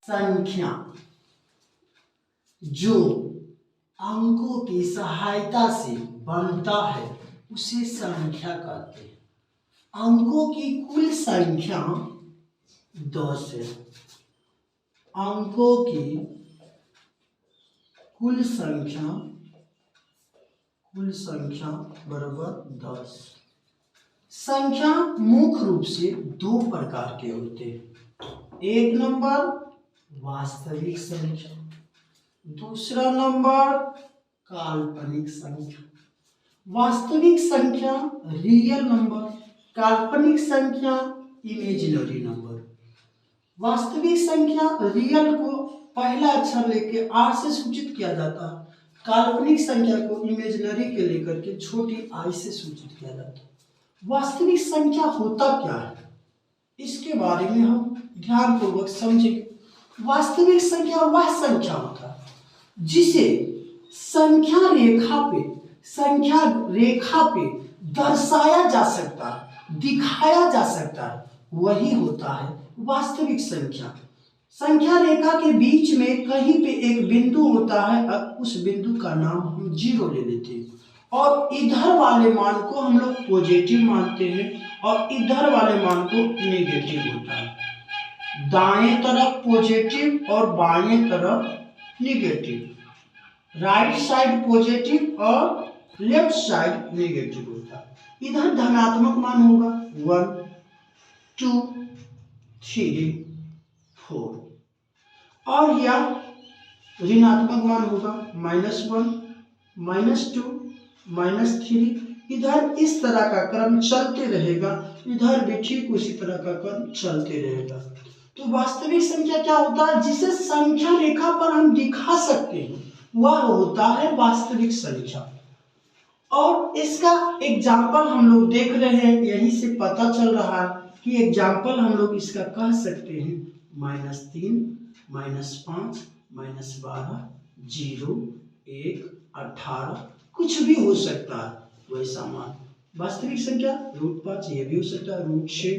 संख्या जो अंकों की सहायता से बनता है उसे संख्या कहते हैं। अंकों की कुल संख्या 10 है। अंकों की कुल संख्या बराबर 10। संख्या मुख्य रूप से दो प्रकार के होते हैं। एक नंबर वास्तविक संख्या, दूसरा नंबर काल्पनिक संख्या। वास्तविक संख्या रियल नंबर, काल्पनिक संख्या इमेजिनरी नंबर। वास्तविक संख्या रियल को पहला अक्षर लेके आर से सूचित किया जाता है, काल्पनिक संख्या को इमेजिनरी के लेकर के छोटी आई से सूचित किया जाता है। वास्तविक संख्या होता क्या है, इसके बारे में हम ध्यानपूर्वक समझेंगे। वास्तविक संख्या वह संख्या होता है जिसे संख्या रेखा पे दर्शाया जा सकता है, दिखाया जा सकता है, वही होता है वास्तविक संख्या। संख्या रेखा के बीच में कहीं पे एक बिंदु होता है, उस बिंदु का नाम हम जीरो ले लेते हैं और इधर वाले मान को हम लोग पॉजिटिव मानते हैं और इधर वाले मान को नेगेटिव होता है। दाएं तरफ पॉजिटिव और बाएं तरफ नेगेटिव, राइट साइड पॉजिटिव और लेफ्ट साइड नेगेटिव होता है। इधर धनात्मक मान होगा 1 2 3 4 और यह ऋणात्मक मान होगा -1 -2 -3। इधर इस तरह का क्रम चलते रहेगा, इधर भी ठीक उसी तरह का क्रम चलते रहेगा। तो वास्तविक संख्या क्या होता है, जिसे संख्या रेखा पर हम दिखा सकते हैं, वह होता है वास्तविक संख्या। और इसका एग्जाम्पल हम लोग देख रहे हैं, यहीं से पता चल रहा है कि एग्जाम्पल हम लोग इसका कह सकते हैं -3 -5 -12 0 1 18 कुछ भी हो सकता है वैसा मान। वास्तविक संख्या √5 ये भी हो सकता है, √6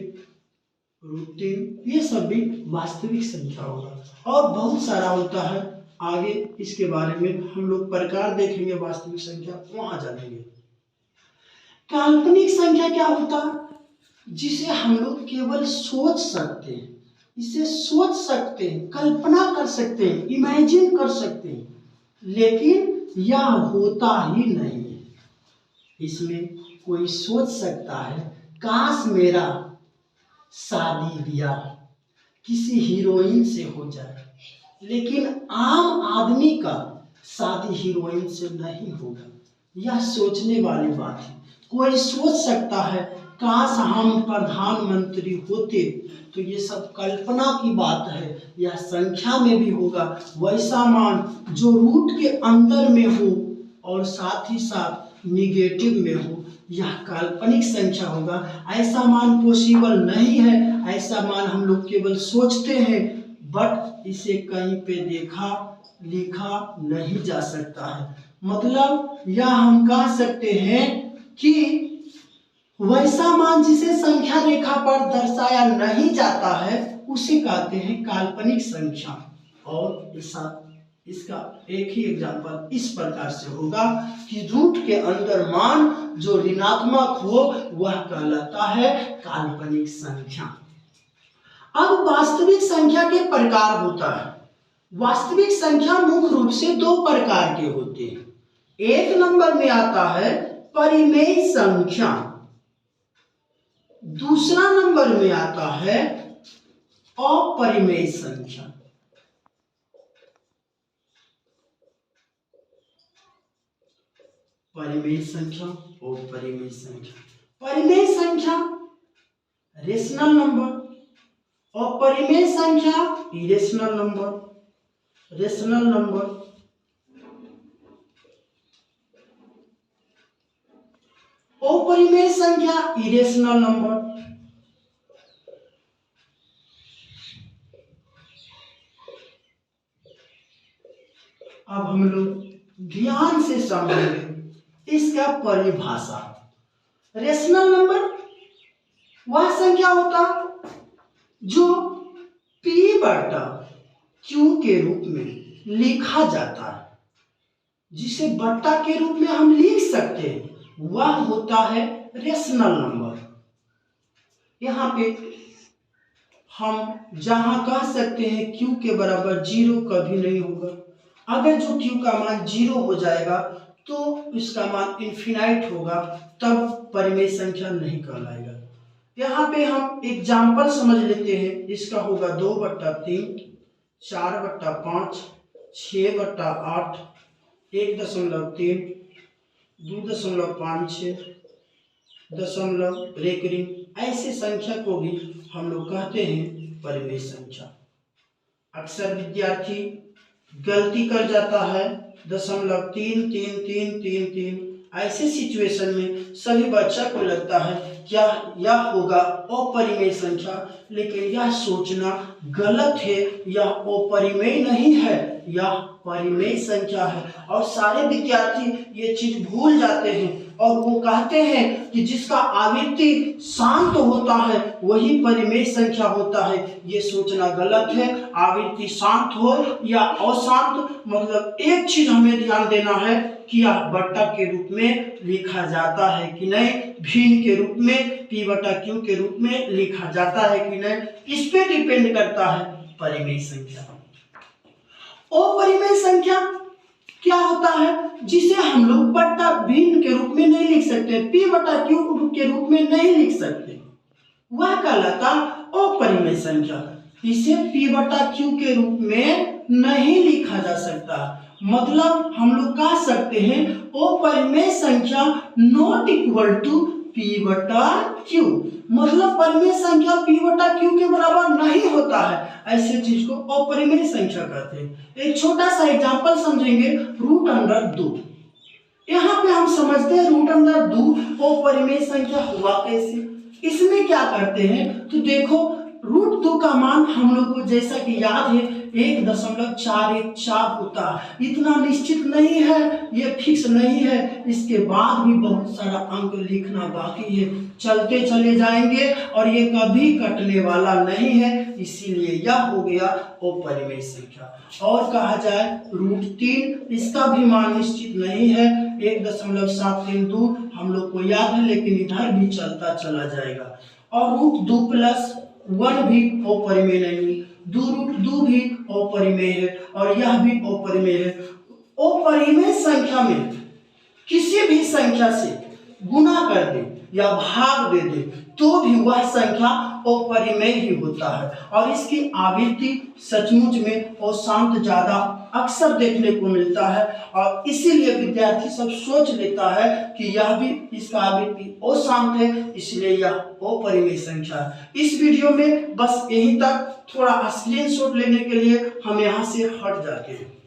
√3 ये सब भी वास्तविक संख्या होगा। और बहुत सारा होता है, आगे इसके बारे में हम लोग प्रकार देखेंगे वास्तविक संख्या, वहां जानेंगे। काल्पनिक संख्या क्या होता है, जिसे हम लोग केवल सोच सकते हैं, इसे सोच सकते हैं, कल्पना कर सकते हैं, इमेजिन कर सकते हैं, लेकिन यह होता ही नहीं है। इसमें कोई सोच सकता है काश मेरा शादी ब्याह किसी हीरोइन से हो जाए, लेकिन आम आदमी का शादी हीरोइन से नहीं होगा। यह सोचने वाली बात है। कोई सोच सकता है काश हम प्रधानमंत्री होते, तो ये सब कल्पना की बात है। यह संख्या में भी होगा वैसा मान जो रूट के अंदर में हो और साथ ही साथ निगेटिव में हो, यह काल्पनिक संख्या होगा। ऐसा मान पॉसिबल नहीं है, ऐसा मान हम लोग केवल सोचते हैं, बट इसे कहीं पे देखा लिखा नहीं जा सकता है। मतलब यह हम कह सकते हैं कि वैसा मान जिसे संख्या रेखा पर दर्शाया नहीं जाता है उसे कहते हैं काल्पनिक संख्या। और इसका एक ही एग्जाम्पल इस प्रकार से होगा कि रूट के अंदर मान जो ऋणात्मक हो वह कहलाता है काल्पनिक संख्या। अब वास्तविक संख्या के प्रकार होता है। वास्तविक संख्या मुख्य रूप से दो प्रकार के होते हैं। एक नंबर में आता है परिमेय संख्या, दूसरा नंबर में आता है अपरिमेय संख्या। परिमेय संख्या और अपरिमेय संख्या। परिमेय संख्या रेशनल नंबर, अपरिमेय संख्या इरेशनल नंबर। रेशनल नंबर, अपरिमेय संख्या इरेशनल नंबर। अब हम लोग ध्यान से समझेंगे इसका परिभाषा। रेशनल नंबर वह संख्या होता जो p/n क्यू के रूप में लिखा जाता है, जिसे बट्टा के रूप में हम लिख सकते हैं, वह होता है रेशनल नंबर। यहाँ पे हम जहां कह सकते हैं क्यू के बराबर 0 कभी नहीं होगा। अगर जो क्यू का मान 0 हो जाएगा तो इसका मान इन्फिनाइट होगा, तब परिमेय संख्या नहीं कहलाएगा। यहाँ पे हम एग्जाम्पल समझ लेते हैं। इसका होगा 2/3, 4/5, 6/8, 1.3, 2.56, दशमलव, रेकरिंग। ऐसे संख्या को भी हम लोग कहते हैं परिमेय संख्या। अक्सर विद्यार्थी गलती कर जाता है, 0.333333। ऐसे सिचुएशन में सभी बच्चा को लगता है क्या यह होगा अपरिमेय संख्या, लेकिन यह सोचना गलत है। यह अपरिमेय नहीं है, यह परिमेय संख्या है। और सारे विद्यार्थी ये चीज भूल जाते हैं और वो कहते हैं कि जिसका आवृत्ति शांत होता है वही परिमेय संख्या होता है। ये सोचना गलत है। आवृत्ति शांत हो या अशांत, मतलब एक चीज हमें ध्यान देना है कि यह बट्टा के रूप में लिखा जाता है कि नहीं, भिन्न के रूप में, P/Q के रूप में लिखा जाता है कि नहीं, इस पे डिपेंड करता है परिमेय संख्या। अपरिमेय संख्या क्या होता है, जिसे हम लोग बट्टा भिन्न के रूप में नहीं लिख सकते, P/Q के रूप में नहीं लिख सकते, वह कहलाता अपरिमेय संख्या। इसे P/Q के रूप में नहीं लिखा जा सकता। मतलब हम लोग कह सकते हैं अपरिमेय संख्या नॉट इक्वल टू P/Q। मतलब परिमेय संख्या P/Q के बराबर नहीं होता है। ऐसे चीज को अपरिमेय संख्या कहते हैं। एक छोटा सा एग्जांपल समझेंगे, √2। यहाँ पे हम समझते हैं √2 अपरिमेय संख्या हुआ कैसे। इसमें क्या करते हैं तो देखो, √2 का मान हम लोग को जैसा कि याद है 1.414 होता है। इतना निश्चित नहीं है, ये फिक्स नहीं है। इसके बाद भी बहुत सारा अंक लिखना बाकी है, चलते चले जाएंगे और ये कभी कटने वाला नहीं है। इसीलिए यह हो गया अपरिमेय संख्या। और कहा जाए √3, इसका भी मान निश्चित नहीं है, 1.732 हम लोग को याद है, लेकिन इधर भी चलता चला जाएगा। और √2+1 भी अपरिमेय नहीं, √2 भी अपरिमेय है और यह भी अपरिमेय है। अपरिमेय संख्या में किसी भी संख्या से गुना कर दे या भाग दे दे तो भी वह संख्या अपरिमेय ही होता है। और इसकी आवृत्ति सचमुच में अशांत ज्यादा अक्सर देखने को मिलता है, और इसीलिए विद्यार्थी सब सोच लेता है कि यह भी, इसका आवृत्ति अशांत है, इसलिए यह अपरिमेय संख्या है। इस वीडियो में बस यहीं तक। थोड़ा स्क्रीनशॉट लेने के लिए हम यहाँ से हट जाते हैं।